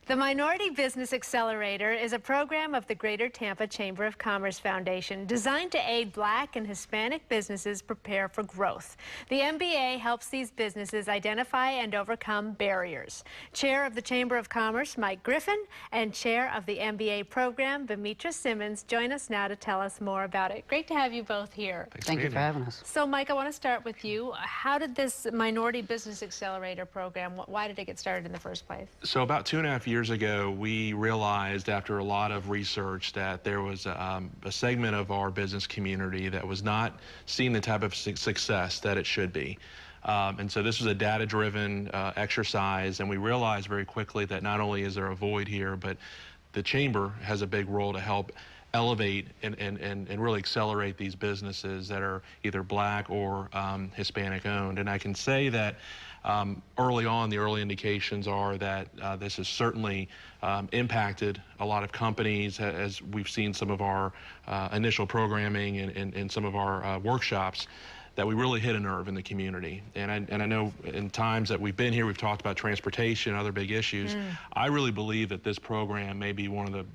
The Minority Business Accelerator is a program of the Greater Tampa Chamber of Commerce Foundation designed to aid Black and Hispanic businesses prepare for growth. The MBA helps these businesses identify and overcome barriers. Chair of the Chamber of Commerce, Mike Griffin, and Chair of the MBA program, Bamitra Simmons, join us now to tell us more about it. Great to have you both here. Thank you for having us. So, Mike, I want to start with you. How did this Minority Business Accelerator program, why did it get started in the first place? So about 2.5 years ago, we realized after a lot of research that there was a segment of our business community that was not seeing the type of success that it should be. And so this was a data-driven exercise, and we realized very quickly that not only is there a void here, but the Chamber has a big role to help elevate and really accelerate these businesses that are either Black or Hispanic owned. And I can say that early on, the early indications are that this has certainly impacted a lot of companies, as we've seen some of our initial programming and some of our workshops, that we really hit a nerve in the community. And I know in times that we've been here, we've talked about transportation, other big issues. I really believe that this program may be one of the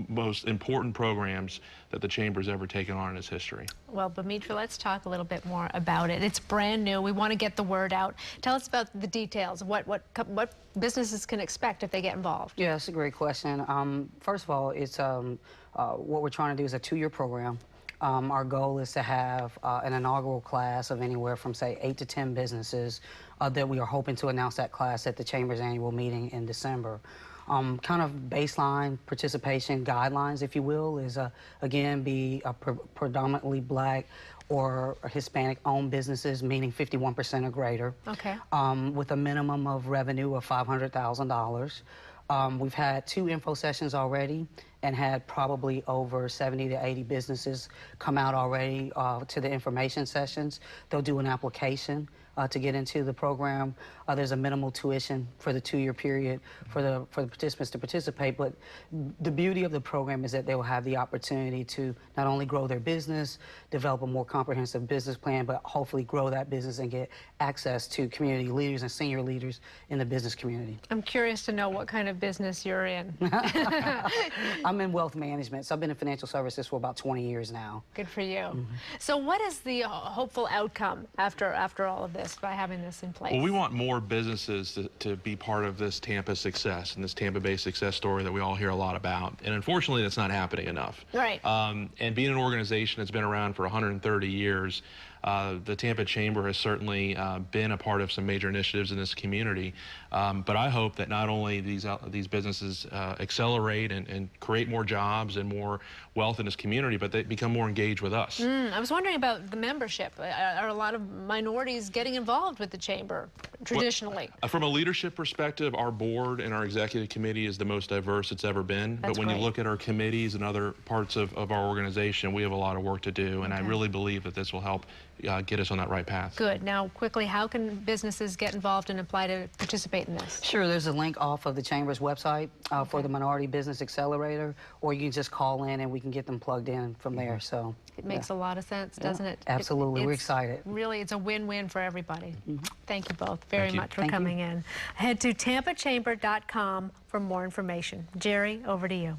most important programs that the Chamber's ever taken on in its history. Well, Bamitra, let's talk a little bit more about it. It's brand new. We want to get the word out. Tell us about the details. What businesses can expect if they get involved? Yeah, that's a great question. First of all, it's what we're trying to do is a 2-year program. Our goal is to have an inaugural class of anywhere from, say, 8 to 10 businesses that we are hoping to announce that class at the Chamber's annual meeting in December. Kind of baseline participation guidelines, if you will, is again be predominantly Black or Hispanic-owned businesses, meaning 51% or greater. Okay. With a minimum of revenue of $500,000. We've had 2 info sessions already and had probably over 70 to 80 businesses come out already to the information sessions. They'll do an application to get into the program. There's a minimal tuition for the 2-year period for the participants to participate, but the beauty of the program is that they will have the opportunity to not only grow their business, develop a more comprehensive business plan, but hopefully grow that business and get access to community leaders and senior leaders in the business community. I'm curious to know what kind of business you're in. I'm in wealth management, so I've been in financial services for about 20 years now. Good for you. So what is the hopeful outcome after all of this by having this in place? Well, we want more businesses to be part of this Tampa success and this Tampa-based success story that we all hear a lot about. And unfortunately, that's not happening enough. Right. And being an organization that's been around for 130 years, the Tampa Chamber has certainly been a part of some major initiatives in this community. But I hope that not only these businesses accelerate and create more jobs and more wealth in this community, but they become more engaged with us. I was wondering about the membership. Are a lot of minorities getting involved with the Chamber traditionally? Well, from a leadership perspective, our board and our executive committee is the most diverse it's ever been. That's but when great. you look at our committees and other parts of our organization, we have a lot of work to do. And Okay. I really believe that this will help get us on that right path. Good. Now, quickly, how can businesses get involved and apply to participate in this? Sure, there's a link off of the Chamber's website for the Minority Business Accelerator, or you can just call in and we can get them plugged in from there. So It makes a lot of sense, doesn't it? Absolutely. We're excited. Really, it's a win-win for everybody. Thank you both very much for Thank you. coming in. Head to tampachamber.com for more information. Jerry, over to you.